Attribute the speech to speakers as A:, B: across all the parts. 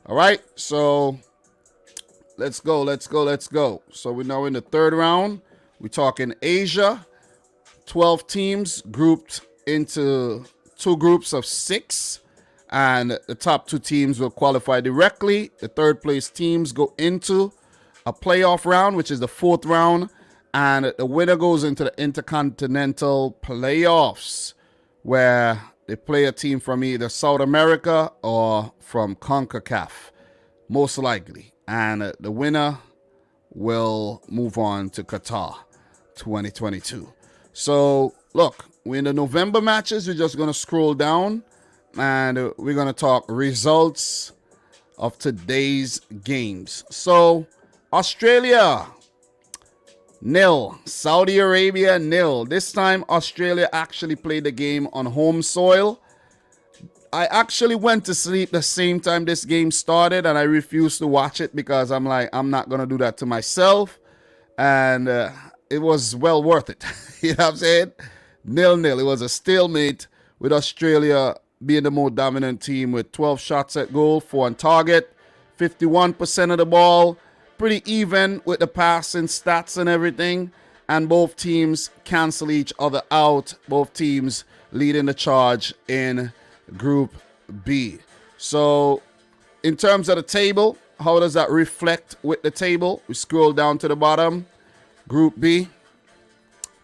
A: All right, so let's go. So we're now in the third round. We're talking Asia. 12 teams grouped into two groups of six. And the top two teams will qualify directly. The third place teams go into a playoff round, which is the fourth round. And the winner goes into the Intercontinental Playoffs, where they play a team from either South America or from CONCACAF, most likely. And the winner will move on to Qatar 2022. So, look, we're in the November matches. We're just going to scroll down and we're going to talk results of today's games. So, Australia, 0. Saudi Arabia, 0. This time, Australia actually played the game on home soil. I actually went to sleep the same time this game started, and I refused to watch it because I'm like, I'm not going to do that to myself. And it was well worth it. You know what I'm saying? 0-0. It was a stalemate with Australia being the more dominant team with 12 shots at goal, 4 on target, 51% of the ball, pretty even with the passing stats and everything. And both teams cancel each other out. Both teams leading the charge in Group B. So in terms of the table, how does that reflect with the table? We scroll down to the bottom. Group B,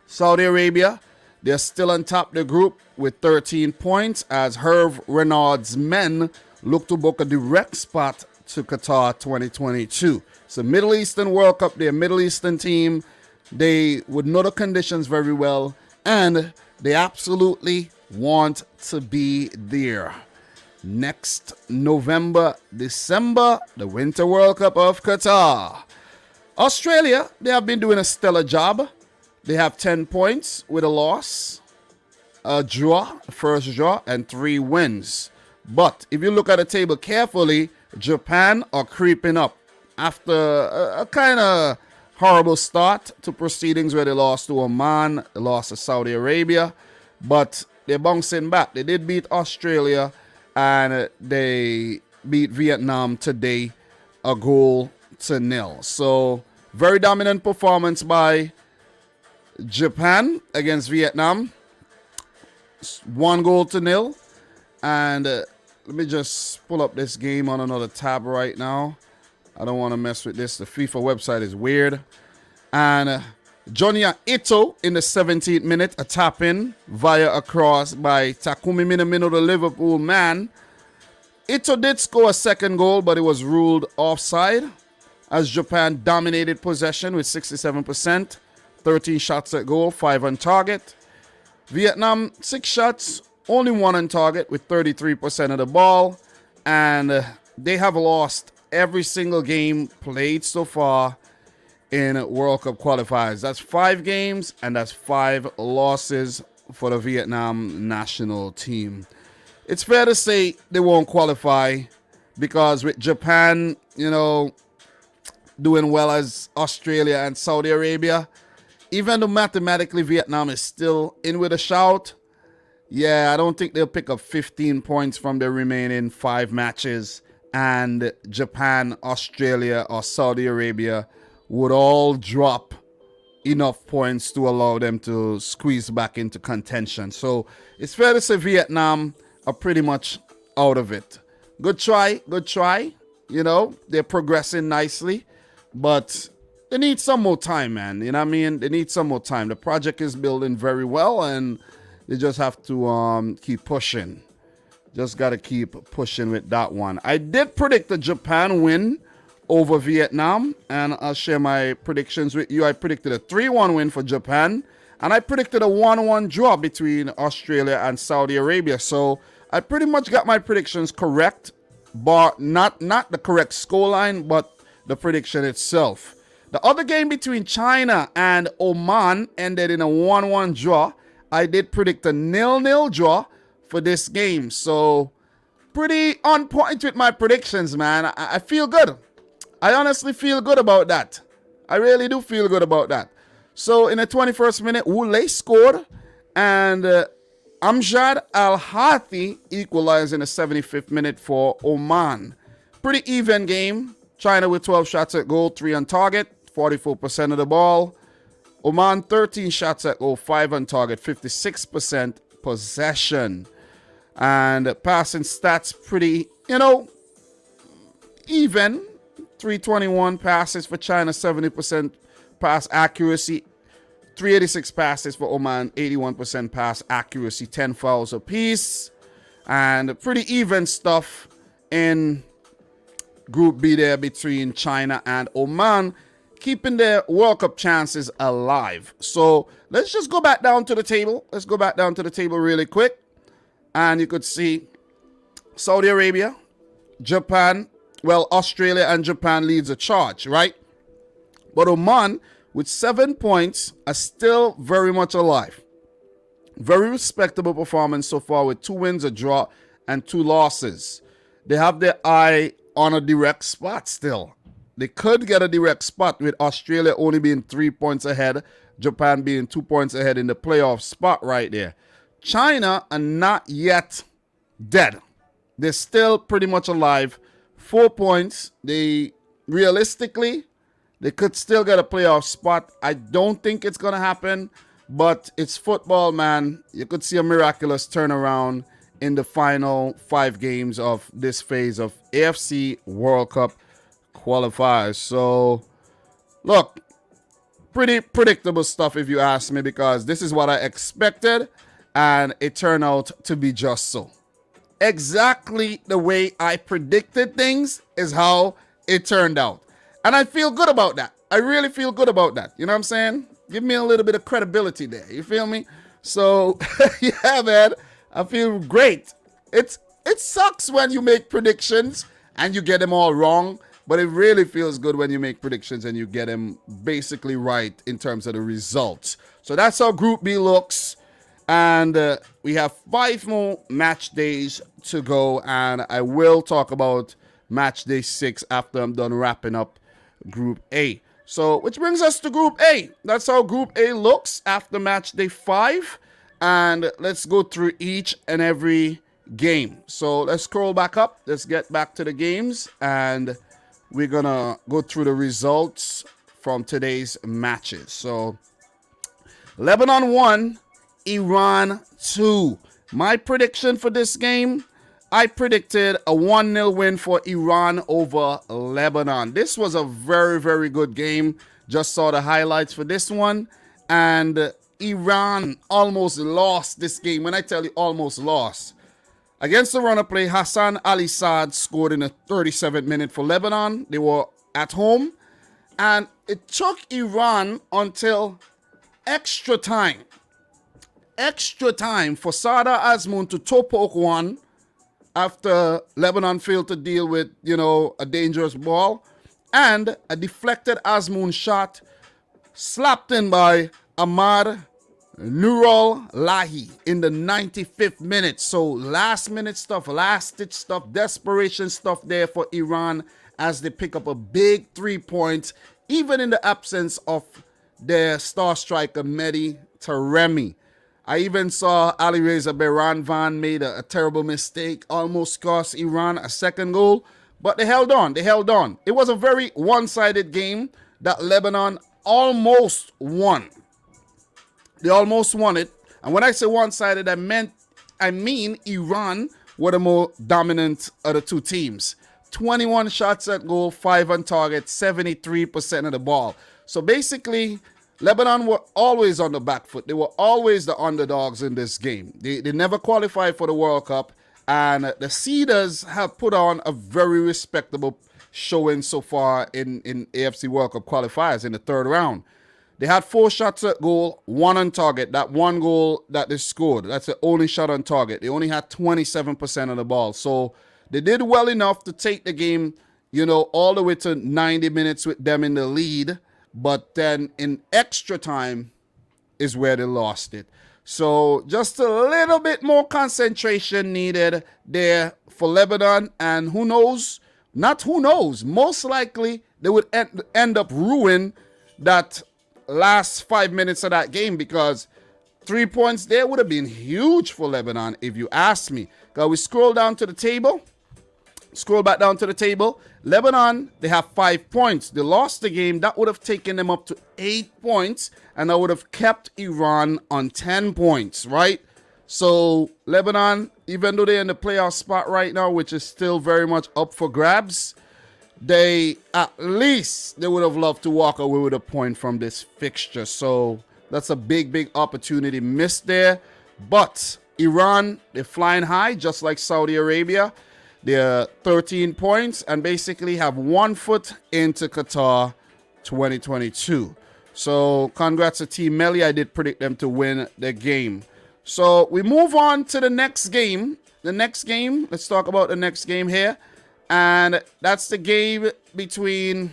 A: Saudi Arabia, they're still on top of the group with 13 points as Herve Renard's men look to book a direct spot to Qatar 2022. It's a Middle Eastern World Cup. They're a Middle Eastern team. They would know the conditions very well, and they absolutely want to be there. Next November, December, the Winter World Cup of Qatar. Australia, they have been doing a stellar job. They have 10 points with a loss, a draw, first draw, and 3 wins. But if you look at the table carefully, Japan are creeping up after a kind of horrible start to proceedings where they lost to Oman, they lost to Saudi Arabia, but they're bouncing back. They did beat Australia and they beat Vietnam today, a goal to 0. So very dominant performance by Japan against Vietnam. 1 goal to 0. And let me just pull up this game on another tab right now. I don't want to mess with this. The FIFA website is weird. And Jonya Ito in the 17th minute, a tap in via a cross by Takumi Minamino, the Liverpool man. Ito did score a second goal, but it was ruled offside as Japan dominated possession with 67%, 13 shots at goal, 5 on target. Vietnam, 6 shots, only 1 on target with 33% of the ball. And they have lost every single game played so far in World Cup qualifiers. That's 5 games, and that's 5 losses for the Vietnam national team. It's fair to say they won't qualify because with Japan, doing well as Australia and Saudi Arabia, even though mathematically Vietnam is still in with a shout, I don't think they'll pick up 15 points from the remaining 5 matches, and Japan, Australia, or Saudi Arabia would all drop enough points to allow them to squeeze back into contention. So it's fair to say Vietnam are pretty much out of it. Good try. They're progressing nicely, but they need some more time, man. You know what I mean? They need some more time. The project is building very well, and they just have to keep pushing. Just got to keep pushing with that one. I did predict a Japan win over Vietnam, and I'll share my predictions with you. I predicted a 3-1 win for Japan, and I predicted a 1-1 draw between Australia and Saudi Arabia. So I pretty much got my predictions correct, but not the correct scoreline, but the prediction itself. The other game between China and Oman ended in a 1-1 draw. I did predict a 0-0 draw for this game. So pretty on point with my predictions, man. I feel good. I honestly feel good about that. I really do feel good about that. So in the 21st minute, Wule scored, and Amjad Al-Hathi equalized in the 75th minute for Oman. Pretty even game. China with 12 shots at goal, 3 on target, 44% of the ball. Oman 13 shots at goal, 5 on target, 56% possession. And passing stats pretty, even. 321 passes for China, 70% pass accuracy. 386 passes for Oman, 81% pass accuracy, 10 fouls apiece. And pretty even stuff in Group B there between China and Oman, keeping their World Cup chances alive. So let's just go back down to the table. Let's go back down to the table really quick. And you could see Saudi Arabia, Japan, Australia and Japan leads the charge, right? But Oman, with 7 points, are still very much alive. Very respectable performance so far with 2 wins, a draw, and 2 losses. They have their eye on a direct spot still. They could get a direct spot with Australia only being 3 points ahead, Japan being 2 points ahead in the playoff spot right there. China are not yet dead. They're still pretty much alive. 4 points. Realistically, they could still get a playoff spot. I don't think it's going to happen, but it's football, man. You could see a miraculous turnaround in the final 5 games of this phase of AFC World Cup qualifiers. So, look, pretty predictable stuff if you ask me, because this is what I expected, and it turned out to be just so. Exactly the way I predicted things is how it turned out. And I feel good about that. I really feel good about that. You know what I'm saying? Give me a little bit of credibility there. You feel me? So, yeah, man, I feel great. It sucks when you make predictions and you get them all wrong, but it really feels good when you make predictions and you get them basically right in terms of the results. So that's how Group B looks. And we have 5 more match days to go, and I will talk about match day 6 after I'm done wrapping up Group A. So, which brings us to Group A. That's how Group A looks after match day 5. And let's go through each and every game. So, let's scroll back up. Let's get back to the games, and we're going to go through the results from today's matches. So, Lebanon 1, Iran 2. My prediction for this game, I predicted a 1-0 win for Iran over Lebanon. This was a very, very good game. Just saw the highlights for this one. And Iran almost lost this game. When I tell you almost lost. Against the runner play, Hassan Ali Saad scored in the 37th minute for Lebanon. They were at home. And it took Iran until extra time for Sada Azmoun to toe poke one after Lebanon failed to deal with, a dangerous ball, and a deflected Azmoun shot slapped in by Ahmad Nurul Lahi in the 95th minute. So last minute stuff, last stitch stuff, desperation stuff there for Iran as they pick up a big 3 points, even in the absence of their star striker Mehdi Taremi. I even saw Ali Reza Behranvan made a terrible mistake, almost cost Iran a second goal, but they held on. It was a very one-sided game that Lebanon almost won. They almost won it. And when I say one-sided, I mean Iran were the more dominant of the two teams. 21 shots at goal, 5 on target, 73% of the ball. So basically, Lebanon were always on the back foot. They were always the underdogs in this game. They never qualified for the World Cup. And the Cedars have put on a very respectable showing so far in AFC World Cup qualifiers in the 3rd round. They had 4 shots at goal, 1 on target. That 1 goal that they scored, that's the only shot on target. They only had 27% of the ball. So they did well enough to take the game, all the way to 90 minutes with them in the lead. But then in extra time is where they lost it. So just a little bit more concentration needed there for Lebanon. And most likely they would end up ruining that last 5 minutes of that game, because 3 points there would have been huge for Lebanon if you ask me. Because we scroll down to the table Scroll back down to the table. Lebanon, they have 5 points. They lost the game. That would have taken them up to 8 points, and that would have kept Iran on 10 points, right? So Lebanon, even though they're in the playoff spot right now, which is still very much up for grabs, they would have loved to walk away with a point from this fixture. So that's a big opportunity missed there. But Iran, they're flying high, just like Saudi Arabia. They're 13 points and basically have 1 foot into Qatar 2022. So congrats to Team Melly. I did predict them to win the game. So we move on to the next game. Let's talk about the next game here. And that's the game between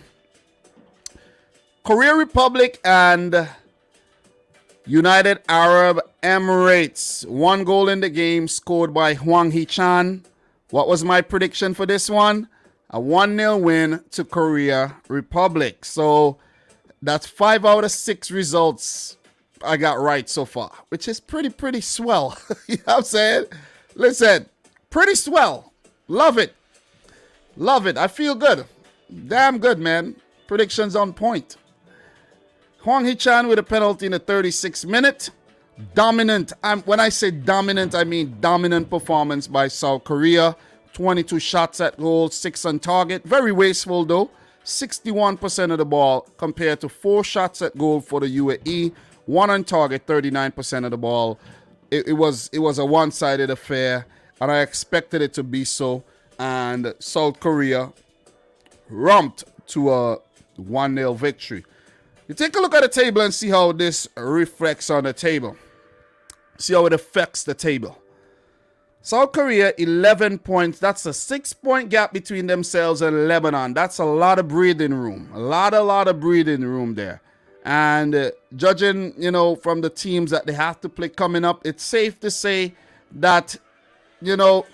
A: Korea Republic and United Arab Emirates. 1 goal in the game scored by Hwang Hee-chan. What was my prediction for this one? A 1-0 win to Korea Republic. So that's 5 out of 6 results I got right so far, which is pretty swell. You know what I'm saying? Listen, pretty swell. Love it. I feel good. Damn good, man. Predictions on point. Hwang Hee-chan with a penalty in the 36th minute. Dominant. When I say dominant, I mean dominant performance by South Korea. 22 shots at goal, 6 on target. Very wasteful though. 61% of the ball compared to 4 shots at goal for the UAE. 1 on target, 39% of the ball. It was a one-sided affair, and I expected it to be so. And South Korea romped to a 1-0 victory. You take a look at the table and see how this reflects on the table. See how it affects the table. South Korea, 11 points. That's a 6-point gap between themselves and Lebanon. That's a lot of breathing room. A lot of breathing room there. And judging, from the teams that they have to play coming up, it's safe to say that,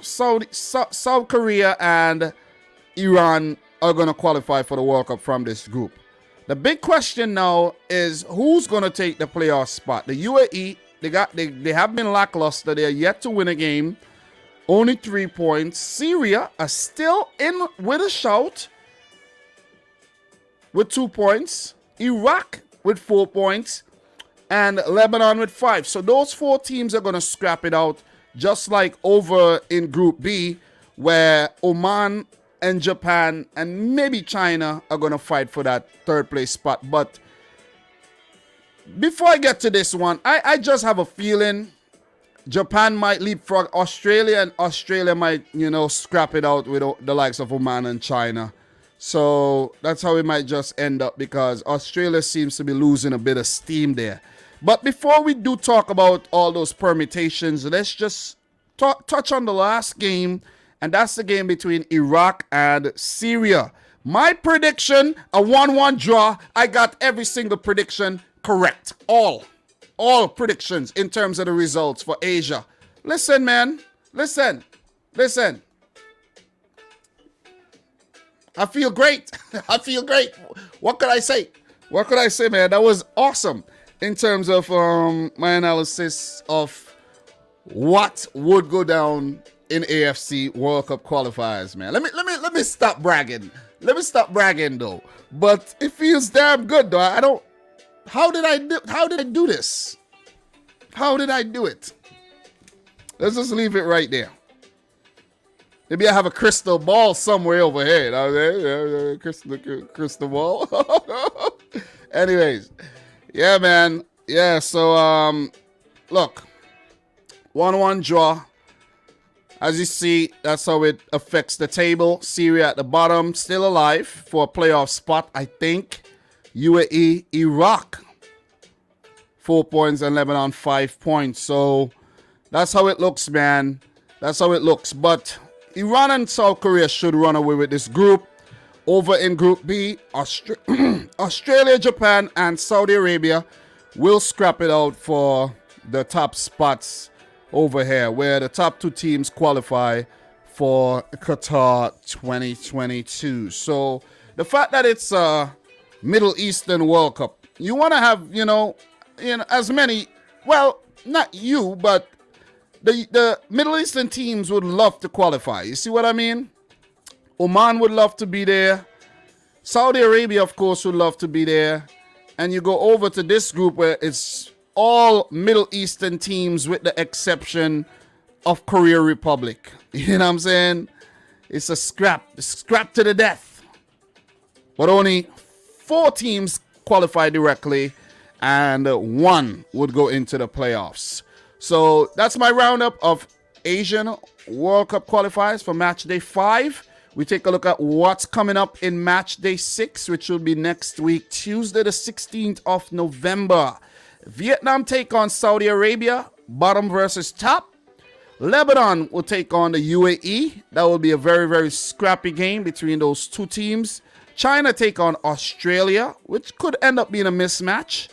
A: South Korea and Iran are going to qualify for the World Cup from this group. The big question now is who's going to take the playoff spot. The UAE, they have been lackluster. They are yet to win a game. Only 3 points. Syria are still in with a shout with 2 points. Iraq with 4 points. And Lebanon with 5. So those 4 teams are going to scrap it out, just like over in Group B, where Oman and Japan and maybe China are going to fight for that 3rd place spot. But before I get to this one, I just have a feeling Japan might leapfrog Australia, and Australia might, scrap it out with the likes of Oman and China. So that's how it might just end up, because Australia seems to be losing a bit of steam there. But before we do talk about all those permutations, let's just touch on the last game, and that's the game between Iraq and Syria. My prediction, a 1-1 draw. I got every single prediction correct. All predictions in terms of the results for Asia. Listen, man. Listen. I feel great. What could I say, man? That was awesome in terms of my analysis of what would go down in AFC World Cup qualifiers, man. Let me stop bragging. Though. But it feels damn good though. How did I do this? How did I do it? Let's just leave it right there. Maybe I have a crystal ball somewhere over here. Crystal ball. Anyways, yeah, man. Yeah, so look, 1-1 draw. As you see, that's how it affects the table. Syria at the bottom, still alive for a playoff spot, I think. UAE, Iraq, 4 points, and Lebanon 5 points. So that's how it looks, man. That's how it looks. But Iran and South Korea should run away with this group. Over in Group B, Australia, Japan, and Saudi Arabia will scrap it out for the top spots over here, where the top 2 teams qualify for Qatar 2022. So the fact that it's a Middle Eastern World Cup, you want to have, as many, well, not you, but the Middle Eastern teams would love to qualify. You see what I mean? Oman would love to be there. Saudi Arabia, of course, would love to be there. And you go over to this group where it's all Middle Eastern teams with the exception of Korea Republic. You know what I'm saying? It's a scrap to the death. But only 4 teams qualify directly and 1 would go into the playoffs. So that's my roundup of Asian World Cup qualifiers for match day 5. We take a look at what's coming up in match day 6, which will be next week, Tuesday the 16th of November. Vietnam take on Saudi Arabia, bottom versus top. Lebanon will take on the UAE. That will be a very, very scrappy game between those 2 teams. China take on Australia, which could end up being a mismatch.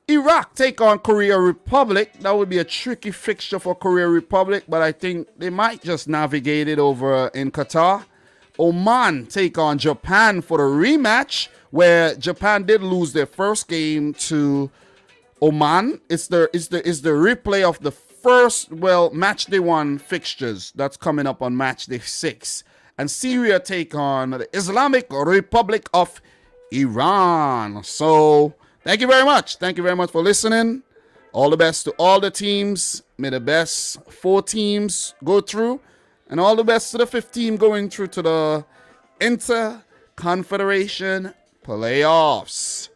A: Iraq take on Korea Republic. That would be a tricky fixture for Korea Republic, but I think they might just navigate it over in Qatar. Oman take on Japan for the rematch, where Japan did lose their first game to Oman. It's the replay of the first, match day 1 fixtures that's coming up on match day 6. And Syria take on the Islamic Republic of Iran. So thank you very much. Thank you very much for listening. All the best to all the teams. May the best 4 teams go through. And all the best to the 5th team going through to the Inter-Confederation playoffs.